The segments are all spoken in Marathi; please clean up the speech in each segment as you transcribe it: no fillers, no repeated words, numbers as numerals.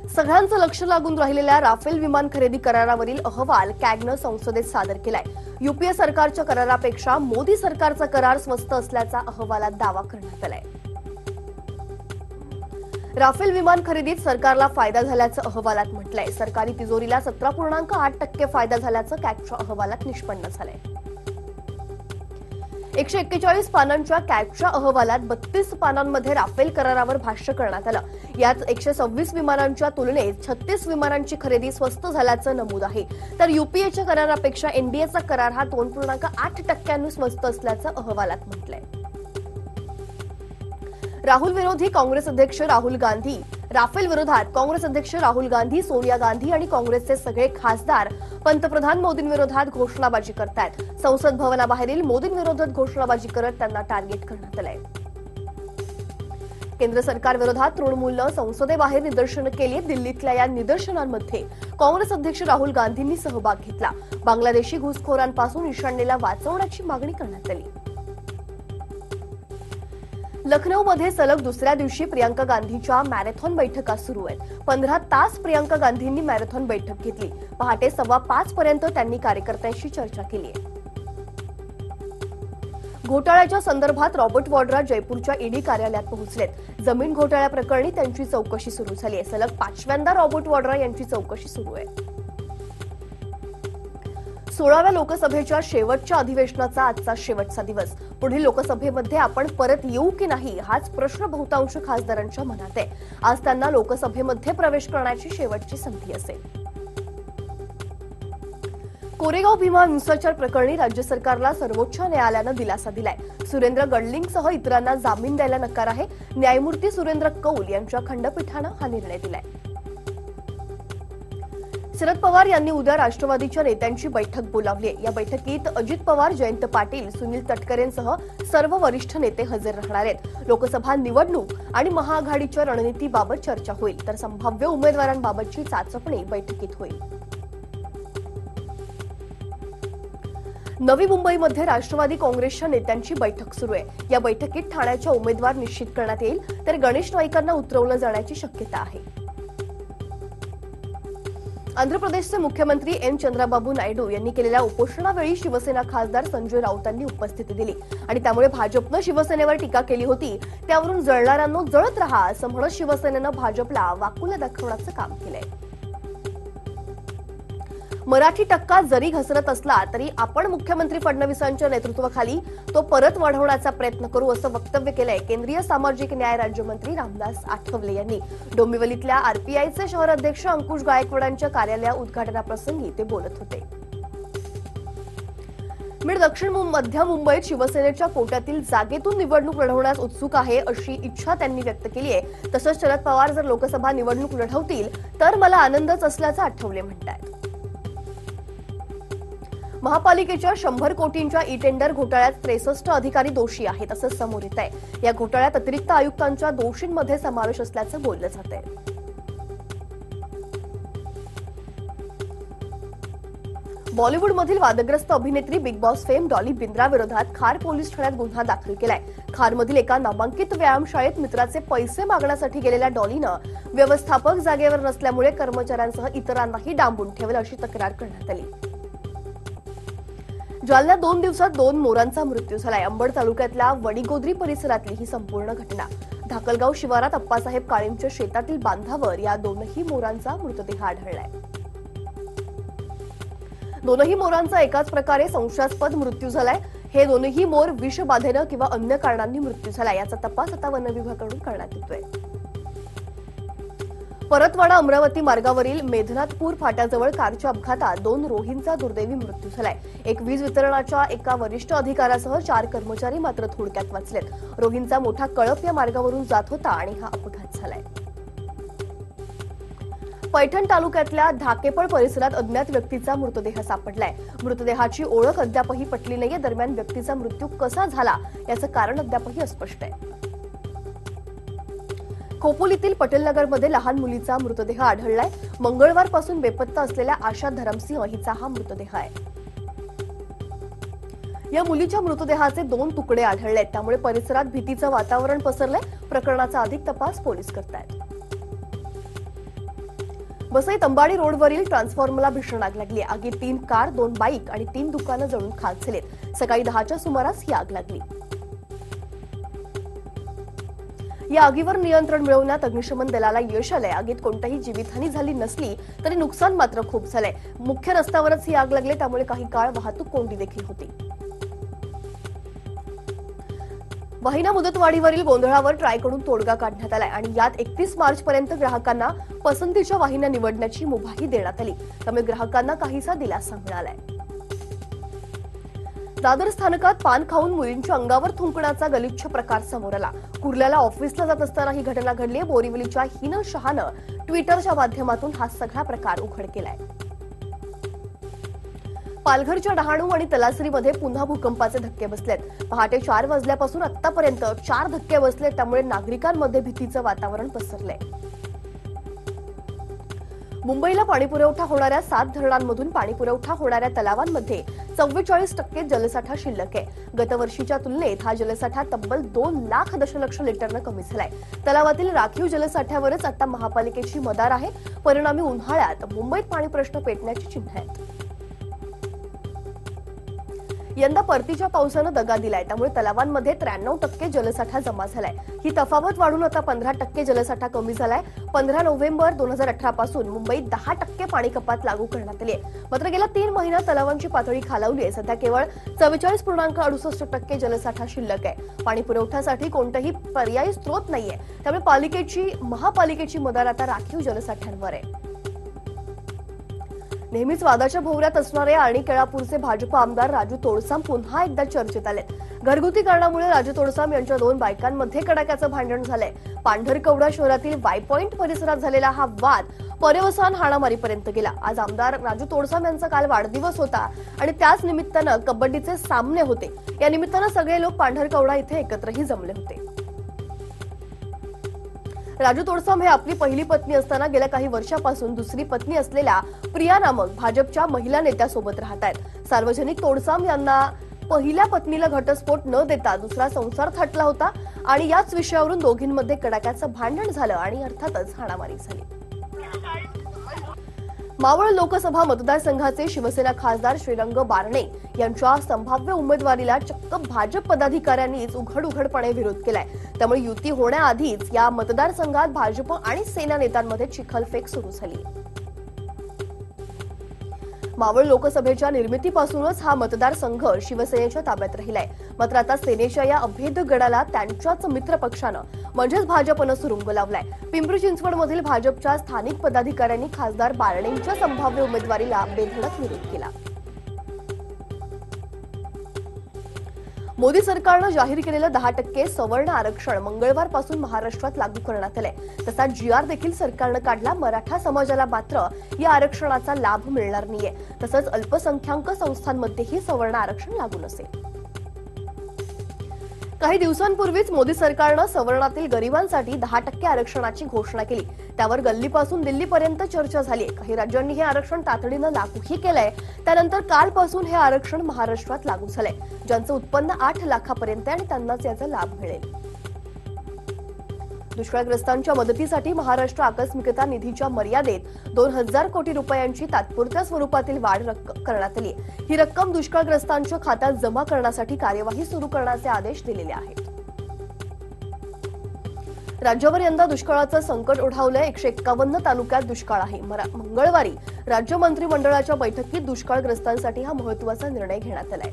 सगळ्यांचं लक्ष लागून राहिलेल्या राफेल विमान खरेदी करारावरील अहवाल कॅगनं संसदेत सादर केलाय। यूपीए सरकारच्या करारापेक्षा मोदी सरकारचा करार स्वस्त असल्याचा अहवालात दावा करण्यात आलाय। राफेल विमान खरेदीत सरकारला फायदा झाल्याचं अहवालात म्हटलंय। सरकारी तिजोरीला 17.8% फायदा झाल्याचं कॅगच्या अहवालात निष्पन्न झालंय। 141 पानांच्या कॅगच्या अहवालात 32 पानांमध्ये राफेल करारावर भाष्य करण्यात आलं। यात 126 विमानांच्या तुलनेत 36 विमानांची खरेदी स्वस्त झाल्याचं नमूद आहे। तर यूपीएच्या करारापेक्षा एनडीएचा करार हा 2.8% स्वस्त असल्याचं अहवालात म्हटलंय। राहुल विरोधी काँग्रेस अध्यक्ष राहुल गांधी राफेल विरोधात काँग्रेस अध्यक्ष राहुल गांधी, सोनिया गांधी आणि काँग्रेसचे सगळे खासदार पंतप्रधान मोदींविरोधात घोषणाबाजी करतायत। संसद भवनाबाहेरील मोदींविरोधात घोषणाबाजी करत त्यांना टार्गेट करण्यात आलंय। केंद्र सरकार विरोधात तृणमूलनं संसदेबाहेर निदर्शनं केली। दिल्लीतल्या या निदर्शनांमध्ये काँग्रेस अध्यक्ष राहुल गांधींनी सहभाग घेतला। बांगलादेशी घुसखोरांपासून ईशान्येला वाचवण्याची मागणी करण्यात आली। लखनौमध्ये सलग दुसऱ्या दिवशी प्रियंका गांधीच्या मॅरेथॉन बैठका सुरू आहेत। 15 तास प्रियंका गांधींनी मॅरेथॉन बैठक घेतली। पहाटे 5:15 पर्यंत त्यांनी कार्यकर्त्यांशी चर्चा केली आहे। घोटाळ्याच्या संदर्भात रॉबर्ट वाड्रा जयपूरच्या ईडी कार्यालयात पोहोचलेत। जमीन घोटाळ्याप्रकरणी त्यांची चौकशी सुरू झाली आहे। सलग 5व्यांदा रॉबर्ट वाड्रा यांची चौकशी सुरू आहे। 16व्या लोकसभेच्या शेवटच्या अधिवेशनाचा आजचा शेवटचा दिवस। पुढील लोकसभेमध्ये आपण परत येऊ की नाही हाच प्रश्न बहुतांश खासदारांच्या मनात आहे। आज त्यांना लोकसभेमध्ये प्रवेश करण्याची शेवटची संधी असेल। कोरेगाव भीमा हिंसाचार प्रकरणी राज्य सरकारला सर्वोच्च न्यायालयानं दिलासा दिलाय। सुरेंद्र गडलिंगसह इतरांना जामीन द्यायला नकार आहे। न्यायमूर्ती सुरेंद्र कौल यांच्या खंडपीठानं हा निर्णय दिलाय। शरद पवार यांनी उद्या राष्ट्रवादीच्या नेत्यांची बैठक बोलावली आहे। या बैठकीत अजित पवार, जयंत पाटील, सुनील तटकरेंसह सर्व वरिष्ठ नेते हजर राहणार आहेत। लोकसभा निवडणूक आणि महाआघाडीच्या रणनीतीबाबत चर्चा होईल, तर संभाव्य उमेदवारांबाबतची चाचपणी बैठकीत होईल। नवी मुंबईमध्ये राष्ट्रवादी काँग्रेसच्या नेत्यांची बैठक सुरू आहे। या बैठकीत ठाण्याच्या उमेदवार निश्चित करण्यात येईल, तर गणेश नाईकांना उतरवलं जाण्याची शक्यता आहे। आंध्र प्रदेशचे मुख्यमंत्री एन चंद्राबाबू नायडू यांनी केलेल्या उपोषणावेळी शिवसेना खासदार संजय राऊतांनी उपस्थिती दिली आणि त्यामुळे भाजपनं शिवसेनेवर टीका केली होती। त्यावरून जळणाऱ्यांनो जळत रहा असं म्हणत शिवसेनेनं भाजपला वाकुलं दाखवण्याचं काम केलंय। मराठी टक्का जरी घसरत असला तरी आपण मुख्यमंत्री फडणवीसांच्या नेतृत्वाखाली तो परत वाढवण्याचा प्रयत्न करू असं वक्तव्य केलंय केंद्रीय सामाजिक न्याय राज्यमंत्री रामदास आठवले यांनी। डोंबिवलीतल्या आरपीआयचे शहर अध्यक्ष अंकुश गायकवाडांच्या कार्यालय उद्घाटनाप्रसंगी ते बोलत होते। मिड दक्षिण मध्य मुंबईत शिवसेनेच्या कोट्यातील जागेतून निवडणूक लढवण्यास उत्सुक आहे अशी इच्छा त्यांनी व्यक्त केली आहे। तसंच शरद पवार जर लोकसभा निवडणूक लढवतील तर मला आनंदच असल्याचं आठवले म्हणतात। महापालिकेच्या 100 कोटींच्या ई टेंडर घोटाळ्यात 63 अधिकारी दोषी आहेत असं समोर येत आहे। या घोटाळ्यात अतिरिक्त आयुक्तांच्या दोषींमध्ये समावेश असल्याचं बोललं जात आहे। बॉलिवूडमधील वादग्रस्त अभिनेत्री big boss fame Dolly Bindra विरोधात खार पोलीस ठाण्यात गुन्हा दाखल केलाय। खारमधील एका नामांकित व्यायामशाळेत मित्राचे पैसे मागण्यासाठी गेलेल्या डॉलीनं व्यवस्थापक जागेवर नसल्यामुळे कर्मचाऱ्यांसह इतरांनाही डांबून ठेवलं अशी तक्रार करण्यात आली। जालन्यात 2 दिवसात 2 मोरांचा मृत्यू झालाय। अंबड तालुक्यातल्या वडीगोद्री परिसरातली ही संपूर्ण घटना। धाकलगाव शिवारात अप्पासाहेब काळेंच्या शेतातील बांधावर या 2ही मोरांचा मृतदेह आढळलाय। 2ही मोरांचा एकाच प्रकारे संशयास्पद मृत्यू झालाय। हे 2ही मोर विषबाधेनं किंवा अन्य कारणांनी मृत्यू झाला याचा तपास आता वन विभागाकडून करण्यात येतोय। परतवाडा अमरावती मार्गावरील मेधनाथपूर फाट्याजवळ कारच्या अपघातात 2 रोहींचा दुर्दैवी मृत्यू झालाय। एक वीज वितरणाच्या एका वरिष्ठ अधिकाऱ्यासह 4 कर्मचारी मात्र थोडक्यात वाचलेत। रोहींचा मोठा कळप या मार्गावरून जात होता आणि हा अपघात झालाय। पैठण तालुक्यातल्या धाकेपळ परिसरात अज्ञात व्यक्तीचा मृतदेह सापडलाय। मृतदेहाची ओळख अद्यापही पटली नाहीये। दरम्यान व्यक्तीचा मृत्यू कसा झाला याचं कारण अद्यापही अस्पष्ट आहे। खोपोलीतील पटेलनगरमध्ये लहान मुलीचा मृतदेह आढळलाय। मंगळवारपासून बेपत्ता असलेल्या आशा धरमसिंह हिचा हा मृतदेह आहे। या मुलीच्या मृतदेहाचे 2 तुकडे आढळलेत, त्यामुळे परिसरात भीतीचं वातावरण पसरलंय। प्रकरणाचा अधिक तपास पोलीस करतायत। वसई तंबाडी रोडवरील ट्रान्सफॉर्मरला भीषण आग लागली. आगीत 3 कार, 2 बाईक आणि 3 दुकानं जळून खाक झालीत. सकाळी 10च्या सुमारास ही आग लागली. या आगीवर नियंत्रण मिळवण्यात अग्निशमन दलाला यश आलंय. आगीत कोणतीही जीवितहानी झाली नसली तरी नुकसान मात्र खूप झालंय. मुख्य रस्त्यावरच ही आग लागली, त्यामुळे काही काळ वाहतूक कोंडी देखील होती. वाहिना मुदतवाढीवरील गोंधळावर ट्रायकडून तोडगा काढण्यात आलाय आणि यात 31 मार्चपर्यंत ग्राहकांना पसंतीच्या वाहिन्या निवडण्याची मुभाही देण्यात आली. त्यामुळे ग्राहकांना काहीसा दिलासा मिळालाय. दादर स्थानकात पान खाऊन मुलींच्या अंगावर थुंकण्याचा गलिच्छ प्रकार समोर आला. कुर्ल्याला ऑफिसला जात असताना ही घटना घडली. बोरिवलीच्या हिना शहानं ट्विटरच्या माध्यमातून हा सगळा प्रकार उघड केलाय. पालघरच्या डहाणू आणि तलासरीमध्ये पुन्हा भूकंपाचे धक्के बसलेत. पहाटे 4 वाजल्यापासून आतापर्यंत 4 धक्के बसलेत. त्यामुळे नागरिकांमध्ये भीतीचं वातावरण पसरलंय. मुंबईला पाणीपुरवठा होणाऱ्या 7 धरणांमधून पाणीपुरवठा होणाऱ्या तलावांमध्ये 44% जलसाठा शिल्लक आहे. गतवर्षीच्या तुलनेत हा जलसाठा तब्बल 2 लाख दशलक्ष लिटरनं कमी झालाय. तलावातील राखीव जलसाठ्यावरच आता महापालिकेची मदार आहे. परिणामी उन्हाळ्यात मुंबईत पाणी प्रश्न पेटण्याची चिन्ह आहेत. यंदा परतीच्या पावसानं दगा दिलाय. त्यामुळे तलावांमध्ये 93% जलसाठा जमा झालाय. ही तफावत वाढून आता 15% जलसाठा कमी झालाय. 15 नोव्हेंबर 2018 पासून मुंबईत 10% पाणी कपात लागू करण्यात आली आहे. मात्र गेल्या 3 महिन्यात तलावांची पातळी खालावली आहे. सध्या केवळ 44.68% जलसाठा शिल्लक आहे. पाणी पुरवठ्यासाठी कोणताही पर्यायी स्रोत नाहीये. त्यामुळे महापालिकेची मदार आता राखीव जलसाठ्यांवर आहे. नेहमीच वादाच्या भोवऱ्यात असणारे आणि केळापूरचे भाजप आमदार राजू तोडसाम पुन्हा एकदा चर्चेत आलेत. घरगुती कारणामुळे राजू तोडसाम यांच्या 2 बायकांमध्ये कडाक्याचं भांडण झालंय. पांढरकवडा शहरातील वाय पॉइंट परिसरात झालेला हा वाद पर्यवसान हाणामारीपर्यंत गेला. आज आमदार राजू तोडसाम यांचा काल वाढदिवस होता आणि त्याच निमित्तानं कबड्डीचे सामने होते. या निमित्तानं सगळे लोक पांढरकवडा इथे एकत्रही जमले होते. राजू तोडसाम हे आपली पहिली पत्नी असताना गेल्या काही वर्षापासून दुसरी पत्नी असलेल्या प्रिया नामक भाजपच्या महिला नेत्यासोबत राहत आहेत. सार्वजनिक तोडसाम यांना पहिल्या पत्नीला घटस्फोट न देता दुसरा संसार थाटला होता आणि याच विषयावरून दोघींमध्ये कडाक्याचं भांडण झालं आणि अर्थातच हाणामारी झाली. मावळ लोकसभा मतदारसंघाचे शिवसेना खासदार श्रीरंग बारणे यांच्या संभाव्य उमेदवारीला चक्क भाजप पदाधिकाऱ्यांनीच उघडपणे विरोध केलाय. त्यामुळे युती होण्याआधीच या मतदारसंघात भाजप आणि सेना नेत्यांमध्ये चिखलफेक सुरू झाली. मावळ लोकसभेच्या निर्मितीपासूनच हा मतदारसंघ शिवसेनेच्या ताब्यात राहिलाय. मात्र आता सेनेच्या या अभेद गडाला त्यांच्याच मित्र पक्षानं म्हणजेच भाजपनं सुरुंग लावलाय. पिंपरी चिंचवडमधील भाजपच्या स्थानिक पदाधिकाऱ्यांनी खासदार बारणेंच्या संभाव्य उमेदवारीला बेधडक विरोध केला. मोदी सरकारनं जाहीर केलेलं 10% सवर्ण आरक्षण मंगळवारपासून महाराष्ट्रात लागू करण्यात आलंय. तसा GR देखील सरकारनं काढला. मराठा समाजाला मात्र या आरक्षणाचा लाभ मिळणार नाहीये. तसंच अल्पसंख्याक संस्थांमध्येही सवर्ण आरक्षण लागू नसेल. काही दिवसांपूर्वीच मोदी सरकारनं सवर्णातील गरिबांसाठी 10% आरक्षणाची घोषणा केली. त्यावर गल्लीपासून दिल्लीपर्यंत चर्चा झाली. काही राज्यांनी हे आरक्षण तातडीनं लागूही केलंय. त्यानंतर कालपासून हे आरक्षण महाराष्ट्रात लागू झालंय. ज्यांचं उत्पन्न 8 लाखापर्यंत आणि त्यांनाच याचा लाभ मिळेल. दुष्काळग्रस्तांच्या मदतीसाठी महाराष्ट्र आकस्मिकता निधीच्या मर्यादेत 2000 कोटी रुपयांची तात्पुरत्या स्वरूपातील वाढ करण्यात आली. ही रक्कम दुष्काळग्रस्तांच्या खात्यात जमा करण्यासाठी कार्यवाही सुरू करण्याचे आदेश दिलेले आहेत. राज्यावर यंदा दुष्काळाचं संकट ओढावलंय. 151 तालुक्यात दुष्काळ आहे. मंगळवारी राज्य मंत्रिमंडळाच्या बैठकीत दुष्काळग्रस्तांसाठी हा महत्त्वाचा निर्णय घेण्यात आलाय.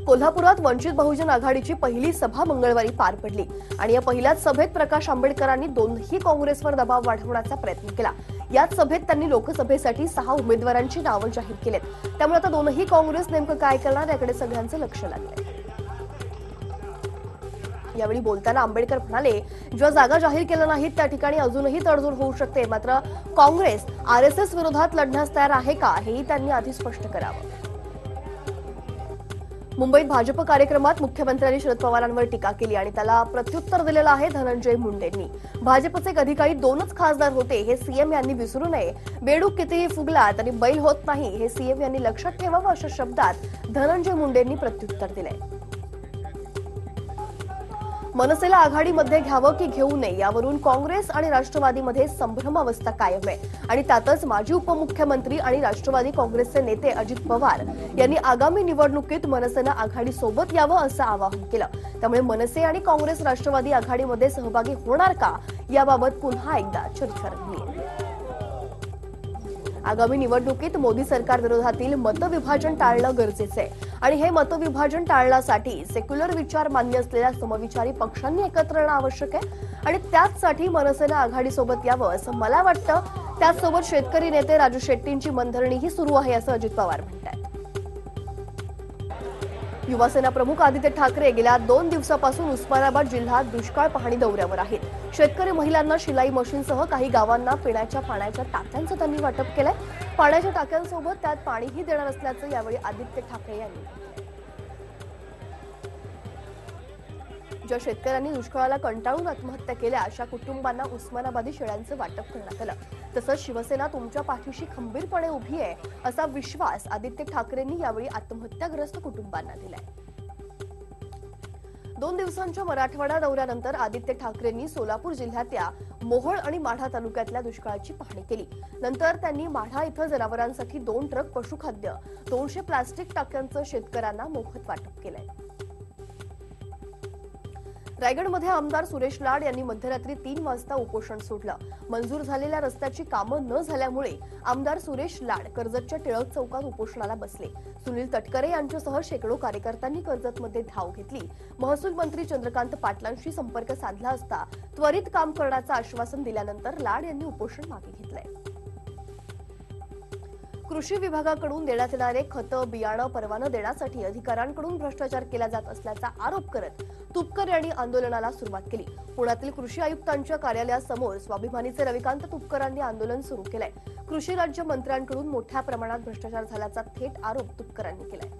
कोल्हापुरात वंचित बहुजन आघाडीची पहिली सभा मंगळवारी पार पडली आणि या पहिल्याच सभेत प्रकाश आंबेडकरांनी दोन्ही काँग्रेसवर दबाव वाढवण्याचा प्रयत्न केला. याच सभेत त्यांनी लोकसभेसाठी 6 उमेदवारांची नावं जाहीर केलीत. त्यामुळे आता दोन्ही काँग्रेस नेमकं काय करणार याकडे सगळ्यांचं लक्ष लागलंय. यावेळी बोलताना आंबेडकर म्हणाले, ज्या जागा जाहीर केल्या नाहीत त्या ठिकाणी अजूनही तडजोड होऊ शकते. मात्र काँग्रेस RSS विरोधात लढण्यास तयार आहे का हेही त्यांनी आधी स्पष्ट करावं. मुंबईत भाजप कार्यक्रमात मुख्यमंत्र्यांनी शरद पवारांवर टीका केली आणि त्याला प्रत्युत्तर दिलेलं आहे धनंजय मुंडेंनी. भाजपचे कधी काही 2च खासदार होते हे सीएम यांनी विसरू नये. बेडूक कितीही फुगला तरी बैल होत नाही हे सीएम यांनी लक्षात ठेवावं अशा शब्दात धनंजय मुंडेंनी प्रत्युत्तर दिलंय. मनसेला आघाडीमध्ये घ्यावं की घेऊ नये यावरून काँग्रेस आणि राष्ट्रवादीमध्ये संभ्रमावस्था कायम आहे आणि त्यातच माजी उपमुख्यमंत्री आणि राष्ट्रवादी काँग्रेसचे नेते अजित पवार यांनी आगामी निवडणुकीत मनसेनं आघाडीसोबत यावं असं आवाहन केलं। त्यामुळे मनसे आणि काँग्रेस राष्ट्रवादी आघाडीमध्ये सहभागी होणार का याबाबत पुन्हा एकदा चर्चा रंगली आहे। आगामी निवडणुकीत मोदी सरकार विरोधातील मतविभाजन टाळणं गरजेचं आहे आणि हे मतविभाजन टाळण्यासाठी सेक्युलर विचार मान्य असलेल्या समविचारी पक्षांनी एकत्र येणं आवश्यक आहे आणि त्याचसाठी मनसेनं आघाडीसोबत यावं असं मला वाटतं। त्याचसोबत शेतकरी नेते राजू शेट्टींची मनधरणीही सुरू आहे असं अजित पवार म्हणतात। युवासेना प्रमुख आदित्य ठाकरे गेल्या 2 दिवसापासून उस्मानाबाद जिल्ह्यात दुष्काळ पाहणी दौऱ्यावर आहेत। शेतकरी महिलांना शिलाई मशीनसह काही गावांना पिण्याच्या पाण्याच्या टाक्यांचं त्यांनी वाटप केलंय। पाण्याच्या टाक्यांसोबत त्यात पाणीही देणार असल्याचं यावेळी आदित्य ठाकरे यांनी म्हटलंय। ज्या शेतकऱ्यांनी दुष्काळाला कंटाळून आत्महत्या केल्या अशा कुटुंबांना उस्मानाबादी शेळ्यांचं वाटप करण्यात आलं। तसंच शिवसेना तुमच्या पाठीशी खंबीरपणे उभी आहे असा विश्वास आदित्य ठाकरेंनी यावेळी आत्महत्याग्रस्त कुटुंबांना दिलाय। 2 दिवसांच्या मराठवाडा दौऱ्यानंतर आदित्य ठाकरेंनी सोलापूर जिल्ह्यातल्या मोहोळ आणि माढा तालुक्यातल्या दुष्काळाची पाहणी केली। नंतर त्यांनी माढा इथं जनावरांसाठी 2 ट्रक पशुखाद्य 200 प्लास्टिक टाक्यांचं शेतकऱ्यांना मोफत वाटप केलंय। रायगडमध्ये आमदार सुरेश लाड यांनी मध्यरात्री 3 वाजता उपोषण सोडलं। मंजूर झालेल्या रस्त्याची कामं न झाल्यामुळे आमदार सुरेश लाड कर्जतच्या टिळक चौकात उपोषणाला बसले। सुनील तटकरे यांच्यासह शेकडो कार्यकर्त्यांनी कर्जतमध्ये धाव घेतली। महसूल मंत्री चंद्रकांत पाटलांशी संपर्क साधला असता त्वरित काम करण्याचं आश्वासन दिल्यानंतर लाड यांनी उपोषण मागे घेतलंय। कृषी विभागाकडून देण्यात येणारे खतं बियाणं परवाना देण्यासाठी अधिकाऱ्यांकडून भ्रष्टाचार केला जात असल्याचा आरोप करत तुपकर यांनी आंदोलनाला सुरुवात केली। पुण्यातील कृषी आयुक्तांच्या कार्यालयासमोर स्वाभिमानीचे रविकांत तुपकरांनी आंदोलन सुरू केलंय। कृषी राज्य मंत्र्यांकडून मोठ्या प्रमाणात भ्रष्टाचार झाल्याचा थेट आरोप तुपकरांनी केलाय।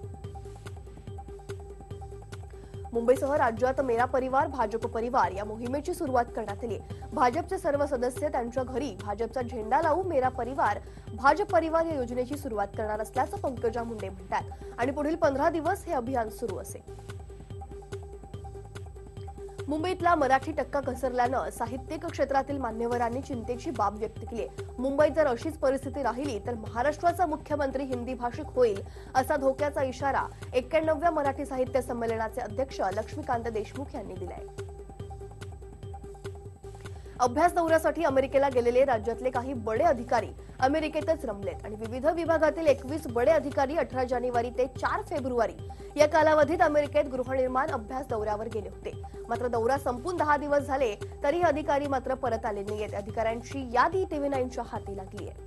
मुंबईसह राज्यात मेरा परिवार भाजप परिवार या मोहिमेची सुरुवात करण्यात आली। भाजपचे सर्व सदस्य त्यांच्या घरी भाजपचा झेंडा लावून मेरा परिवार भाजप परिवार या योजनेची सुरुवात करणार असल्याचं पंकजा मुंडे म्हणतात आणि पुढील 15 दिवस हे अभियान सुरू असेल। मुंबईतला मराठी टक्का घसरल्यानं साहित्यिक क्षेत्रातील मान्यवरांनी चिंतेची बाब व्यक्त केली आहे। मुंबईत जर अशीच परिस्थिती राहिली तर महाराष्ट्राचा मुख्यमंत्री हिंदी भाषिक होईल असा धोक्याचा इशारा 91व्या मराठी साहित्य संमेलनाचे अध्यक्ष लक्ष्मीकांत देशमुख यांनी दिलाय। अभ्यास दौऱ्यासाठी अमेरिकेला गेलेले राज्यातले काही बडे अधिकारी अमेरिकेतच रमलेत आणि विविध विभागातील 21 बडे अधिकारी 18 जानेवारी ते 4 फेब्रुवारी या कालावधीत अमेरिकेत गृहनिर्माण अभ्यास दौऱ्यावर गेले होते। मात्र दौरा संपून 10 दिवस झाले तरी अधिकारी मात्र परत आले नाहीत। अधिकाऱ्यांची यादी TV9च्या हाती लागली आहे।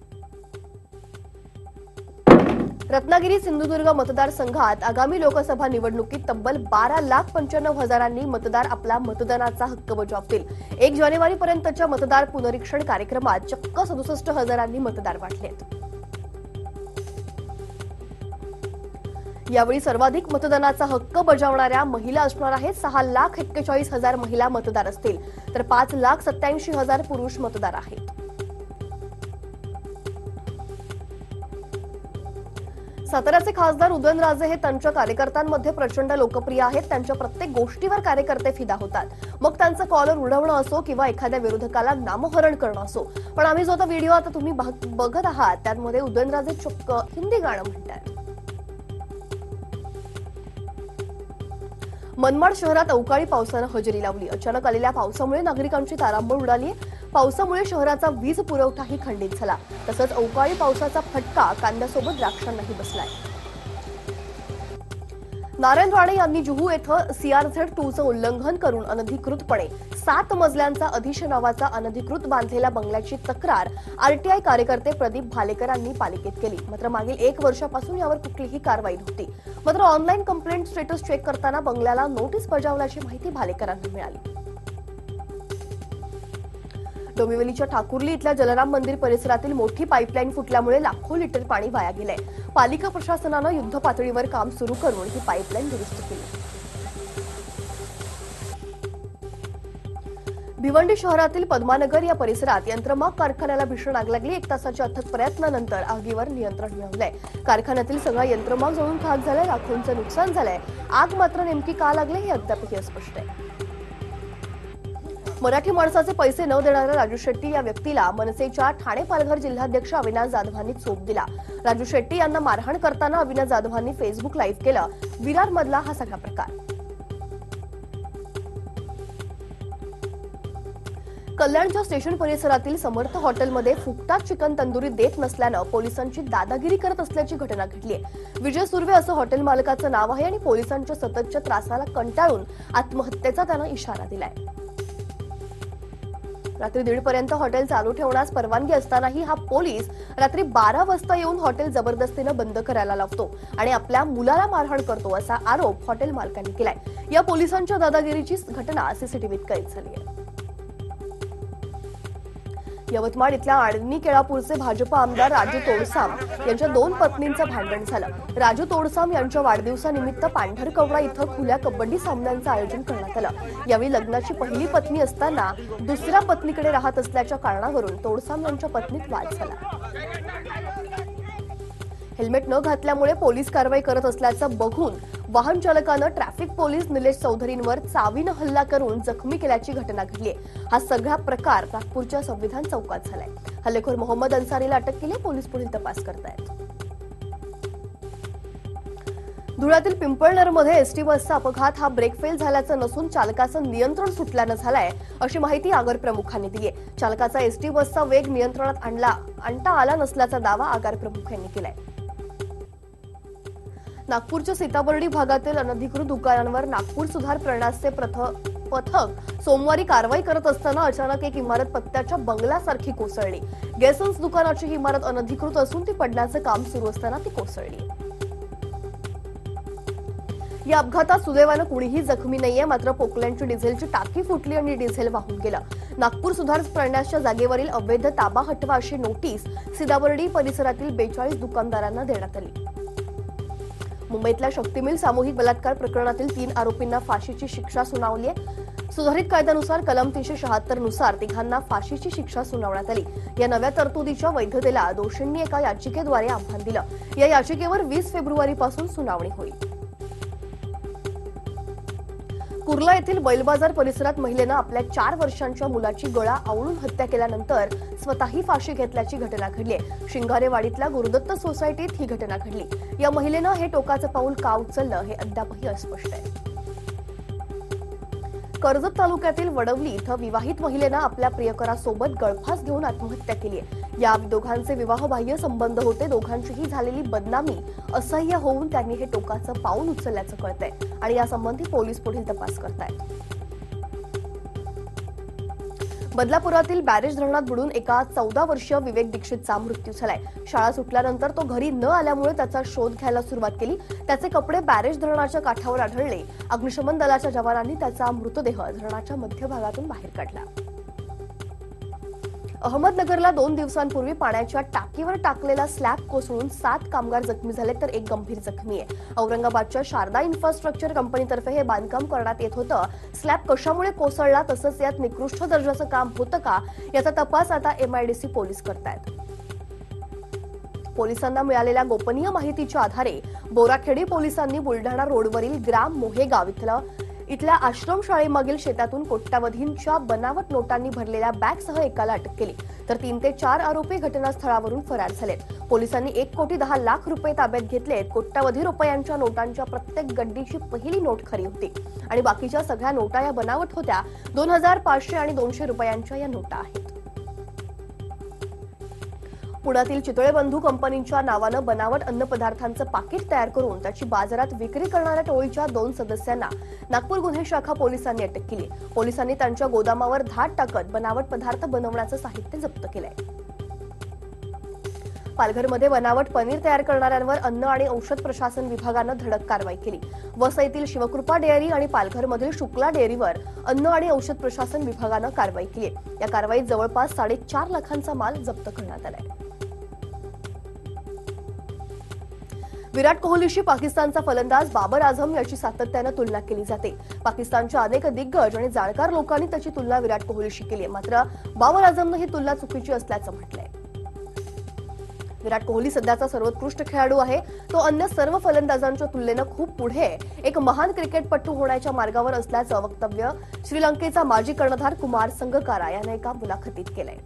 रत्नागिरी सिंधुदुर्ग मतदारसंघात आगामी लोकसभा निवडणुकीत तब्बल 12,95,000 मतदार आपला मतदानाचा हक्क बजावतील। 1 जानेवारीपर्यंतच्या मतदार पुनरीक्षण कार्यक्रमात चक्क 67,000 मतदार वाटलेत। यावेळी सर्वाधिक मतदानाचा हक्क बजावणाऱ्या महिला असणार आहेत। 6,41,000 महिला मतदार असतील तर 5,87,000 पुरुष मतदार आहेत। साताऱ्याचे खासदार उदयनराजे हे त्यांच्या कार्यकर्त्यांमध्ये प्रचंड लोकप्रिय आहेत। त्यांच्या प्रत्येक गोष्टीवर कार्यकर्ते फिदा होतात, मग त्यांचं कॉलर उडवणं असो किंवा एखाद्या विरोधकाला नामहरण करणं असो। पण आम्ही जो आता व्हिडिओ आता तुम्ही बघत आहात त्यामध्ये उदयनराजे चक्क हिंदी गाणं म्हणतात। मनमाड शहरात अवकाळी पावसानं हजेरी लावली। अचानक आलेल्या पावसामुळे नागरिकांची तारांबळ उडाली। पावसामुळे शहराचा वीज पुरवठाही खंडित झाला। तसंच अवकाळी पावसाचा फटका कांद्यासोबत द्राक्षांनाही बसलाय। नारायण राणे यांनी जुहू येथे CRZ2चं उल्लंघन करून अनधिकृतपणे 7 मजल्यांचा अधीश नावाचा अनधिकृत बांधलेला बंगल्याची तक्रार RTI कार्यकर्ते प्रदीप भालेकरांनी पालिकेत केली। मात्र मागील 1 वर्षापासून यावर कुठलीही कारवाई नव्हती। मात्र ऑनलाईन कंप्लेंट स्टेटस चेक करताना बंगल्याला नोटीस बजावल्याची माहिती भालेकरांना मिळाली। डोंबिवलीच्या ठाकुर्ली इथल्या जलराम मंदिर परिसरातील मोठी पाईपलाईन फुटल्यामुळे लाखो लिटर पाणी वाया गेलंय। पालिका प्रशासनानं युद्ध पातळीवर काम सुरू करून ही पाईपलाईन दुरुस्त केली। भिवंडी शहरातील पद्मानगर या परिसरात यंत्रमाग कारखान्याला भीषण आग लागली। 1 तासाच्या अथक प्रयत्नानंतर आगीवर नियंत्रण मिळवलंय। कारखान्यातील सगळा यंत्रमाग जळून खाक झालाय, लाखोंचं नुकसान झालंय। आग मात्र नेमकी का लागली हे अद्यापही अस्पष्ट आहे। मराठी माणसाचे पैसे न देणाऱ्या राजू शेट्टी या व्यक्तीला मनसेच्या ठाणे पालघर जिल्हाध्यक्ष अविनाश जाधवांनी चोप दिला. राजू शेट्टी यांना मारहाण करताना अविनाश जाधवांनी फेसबुक लाईव्ह केलं. विरारमधला हा सगळा प्रकार. कल्याणच्या स्टेशन परिसरातील समर्थ हॉटेलमध्ये फुकटात चिकन तंदुरी देत नसल्यानं पोलिसांची दादागिरी करत असल्याची घटना घडली आहे. विजय सुर्वे असं हॉटेल मालकाचं नाव आहे आणि पोलिसांच्या सततच्या त्रासाला कंटाळून आत्महत्येचा त्यानं इशारा दिलाय. रात्री 1:30 पर्यंत हॉटेल चालू ठेवण्यास परवानगी असतानाही हा पोलीस रात्री 12 वाजता येऊन हॉटेल जबरदस्तीनं बंद करायला लावतो आणि आपल्या मुलाला मारहाण करतो असा आरोप हॉटेल मालकांनी केलाय. या पोलिसांच्या दादागिरीची घटना सीसीटीव्हीत कैद झाली आहे. यवतमाळ इथल्या आडणी केळापूरचे भाजप आमदार राजू तोडसाम यांच्या 2 पत्नींचं भांडण झालं. राजू तोडसाम यांच्या वाढदिवसानिमित्त पांढरकवडा इथं खुल्या कबड्डी सामन्यांचं आयोजन करण्यात आलं. यावेळी लग्नाची पहिली पत्नी असताना दुसऱ्या पत्नीकडे राहत असल्याच्या कारणावरून तोडसाम यांच्या पत्नीत वाद झाला. हेल्मेट न घातल्यामुळे पोलीस कारवाई करत असल्याचं बघून वाहन चालकानं ट्रॅफिक पोलीस निलेश चौधरींवर चावीनं हल्ला करून जखमी केल्याची घटना घडली. हा सगळा प्रकार नागपूरच्या संविधान चौकात झालाय. हल्लेखोर मोहम्मद अन्सारीला अटक केली. पोलीस पुढील तपास करतायत. धुळ्यातील पिंपळनेरमध्ये एसटी बसचा अपघात हा ब्रेक फेल झाल्याचं नसून चालकाचं नियंत्रण सुटल्यानं झालाय अशी माहिती आगार प्रमुखांनी दिली आहे. चालकाचा एसटी बसचा वेग नियंत्रणात आणता आला नसल्याचा दावा आगार प्रमुख यांनी केलाय. नागपूरच्या सीताबर्डी भागातील अनधिकृत दुकानांवर नागपूर सुधार प्रणासचे पथक सोमवारी कारवाई करत असताना अचानक एक इमारत पत्त्याच्या बंगल्यासारखी कोसळली. गेसन्स दुकानाची ही इमारत अनधिकृत असून ती पडण्याचं काम सुरू असताना ती कोसळली. या अपघातात सुदैवानं कुणीही जखमी नाहीये. मात्र पोकलँडची डिझेलची टाकी फुटली आणि डिझेल वाहून गेलं. नागपूर सुधार प्रणासच्या जागेवरील अवैध ताबा हटवा अशी नोटीस सीताबर्डी परिसरातील 42 दुकानदारांना देण्यात आली. मुंबईतल्या शक्ती मिल सामूहिक बलात्कार प्रकरणातील 3 आरोपींना फाशीची शिक्षा सुनावली आहे. सुधारित कायद्यानुसार कलम 376 नुसार तिघांना फाशीची शिक्षा सुनावण्यात आली. या नव्या तरतुदीच्या वैधतेला दोषींनी एका याचिकेद्वारे आव्हान दिलं. या याचिकेवर 20 फेब्रुवारीपासून सुनावणी होईल. कुर्ला येथील बैलबाजार परिसरात महिलेनं आपल्या 4 वर्षांच्या मुलाची गळा आवळून हत्या केल्यानंतर स्वतःही फाशी घेतल्याची घटना घडली आहे. शिंगारेवाडीतल्या गुरुदत्त सोसायटीत ही घटना घडली. या महिलेनं हे टोकाचं पाऊल का उचललं हे अद्यापही अस्पष्ट आहे. कर्जत तालुक्यातील वडवली इथं विवाहित महिलेनं आपल्या प्रियकरासोबत गळफास घेऊन आत्महत्या केली आहे. या दोघांचे विवाहबाह्य संबंध होते. दोघांचीही झालेली बदनामी असह्य होऊन त्यांनी हे टोकाचं पाऊल उचलल्याचं कळतंय आणि यासंबंधी पोलीस पुढील तपास करतायत. बदलापुरातील बॅरेज धरणात बुडून एका 14 वर्षीय विवेक दीक्षितचा मृत्यू झालाय. शाळा सुटल्यानंतर तो घरी न आल्यामुळे त्याचा शोध घ्यायला सुरुवात केली. त्याचे कपडे बॅरेज धरणाच्या काठावर आढळले. अग्निशमन दलाच्या जवानांनी त्याचा मृतदेह धरणाच्या मध्यभागातून बाहेर काढला. अहमदनगरला 2 दिवसांपूर्वी पाण्याच्या टाकीवर टाकलेला स्लॅब कोसळून 7 कामगार जखमी झाले तर 1 गंभीर जखमी आहे. औरंगाबादच्या शारदा इन्फ्रास्ट्रक्चर कंपनीतर्फे हे बांधकाम करण्यात येत होतं. स्लॅब कशामुळे कोसळला तसंच यात निकृष्ट दर्जाचं काम होतं का याचा तपास आता MIDC पोलीस करतायत. पोलिसांना मिळालेल्या गोपनीय माहितीच्या आधारे बोराखेडी पोलिसांनी बुलढाणा रोडवरील ग्राम मोहेगाव इथल्या आश्रमशाळेमागील शेतातून कोट्यावधींच्या बनावट नोटांनी भरलेल्या बॅगसह एकाला अटक केली तर 3 ते 4 आरोपी घटनास्थळावरून फरार झालेत. पोलिसांनी 1,10,00,000 रुपये ताब्यात घेतलेत. कोट्यावधी रुपयांच्या नोटांच्या प्रत्येक गड्डीची पहिली नोट खरी होती आणि बाकीच्या सगळ्या नोटा या बनावट होत्या. 2,000, 500 आणि 200 रुपयांच्या या नोटा आहेत. पुण्यातील चितळे बंधू कंपनीच्या नावानं बनावट अन्नपदार्थांचं पाकिट तयार करून त्याची बाजारात विक्री करणाऱ्या टोळीच्या 2 सदस्यांना नागपूर गुन्हे शाखा पोलिसांनी अटक केली. पोलिसांनी त्यांच्या गोदामावर धाड टाकत बनावट पदार्थ बनवण्याचं साहित्य जप्त केलंय. पालघरमध्ये बनावट पनीर तयार करणाऱ्यांवर अन्न आणि औषध प्रशासन विभागानं धडक कारवाई केली. वसईतील शिवकृपा डेअरी आणि पालघरमधील शुक्ला डेअरीवर अन्न आणि औषध प्रशासन विभागानं कारवाई केली. या कारवाईत जवळपास 4.5 लाखांचा माल जप्त करण्यात आलाय. विराट कोहलीशी पाकिस्तानचा फलंदाज बाबर आझम याची सातत्यानं तुलना केली जाते. पाकिस्तानच्या अनेक दिग्गज आणि जाणकार लोकांनी त्याची तुलना विराट कोहलीशी केली आहे. मात्र बाबर आझमनं ही तुलना चुकीची असल्याचं म्हटलंय. विराट कोहली सध्याचा सर्वोत्कृष्ट खेळाडू आहे. तो अन्य सर्व फलंदाजांच्या तुलनेनं खूप पुढे एक महान क्रिकेटपटू होण्याच्या मार्गावर असल्याचं वक्तव्य श्रीलंकेचा माजी कर्णधार कुमार संगकारा याने एका मुलाखतीत केलंय.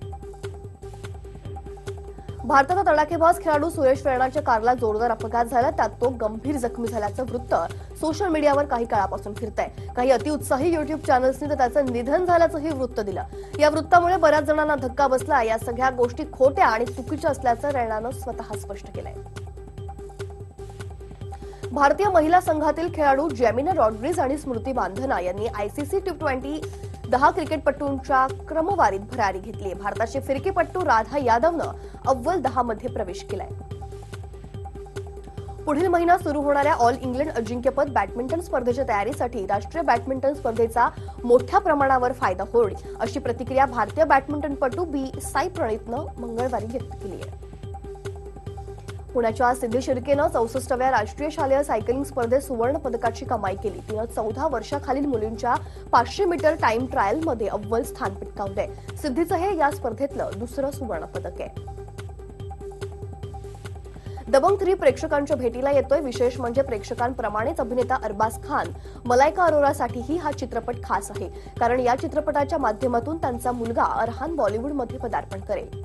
भारताचा तडाखेबाज खेळाडू सुरेश रैनाच्या कारला जोरदार अपघात झाला. त्यात तो गंभीर जखमी झाल्याचं वृत्त सोशल मीडियावर काही काळापासून फिरतंय. काही अतिउत्साही युट्यूब चॅनल्सनी तर त्याचं निधन झाल्याचंही वृत्त दिलं. या वृत्तामुळे बऱ्याच जणांना धक्का बसला. या सगळ्या गोष्टी खोट्या आणि चुकीच्या असल्याचं रैनानं स्वतः स्पष्ट केलंय. भारतीय महिला संघातील खेळाडू जेमिना रॉड्रिग्ज आणि स्मृती मानधना यांनी आयसीसी T20 10 क्रिकेटपटूंच्या क्रमवारीत भरारी घेतली. भारताची फिरकीपटू राधा यादवनं अव्वल 10 मध्ये प्रवेश केलाय. पुढील महिना सुरू होणाऱ्या ऑल इंग्लंड अजिंक्यपद बॅडमिंटन स्पर्धेच्या तयारीसाठी राष्ट्रीय बॅडमिंटन स्पर्धेचा मोठ्या प्रमाणावर फायदा होईल अशी प्रतिक्रिया भारतीय बॅडमिंटनपटू साई प्रणीतनं मंगळवारी व्यक्त केली आहे. पुण्याच्या सिद्धी शिर्केनं 64व्या राष्ट्रीय शालेय सायकलिंग स्पर्धेत सुवर्ण पदकाची कमाई केली. तिनं 14 वर्षाखालील मुलींच्या 500 मीटर टाइम ट्रायलमध्ये अव्वल स्थान पटकावलंय. सिद्धीचं हे या स्पर्धेतलं दुसरं सुवर्ण पदक आहे. दबंग 3 प्रेक्षकांच्या भेटीला येतोय. विशेष म्हणजे प्रेक्षकांप्रमाणेच अभिनेता अरबाज खान मलायका अरोरासाठीही हा चित्रपट खास आहे. कारण या चित्रपटाच्या माध्यमातून त्यांचा मुलगा अरहान बॉलिवूडमध्ये पदार्पण करेल.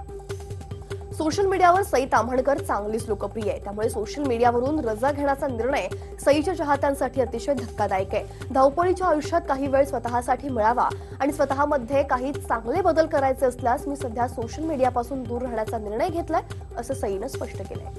सोशल मीडियावर सई ताम्हणकर चांगलीच लोकप्रिय आहे. त्यामुळे सोशल मीडियावरून रजा घेण्याचा निर्णय सईच्या चाहत्यांसाठी अतिशय धक्कादायक आहे. धावपळीच्या आयुष्यात काही वेळ स्वतःसाठी मिळावा आणि स्वतःमध्ये काही चांगले बदल करायचे असल्यास मी सध्या सोशल मीडियापासून दूर राहण्याचा निर्णय घेतलाय असं सईनं स्पष्ट केलंय.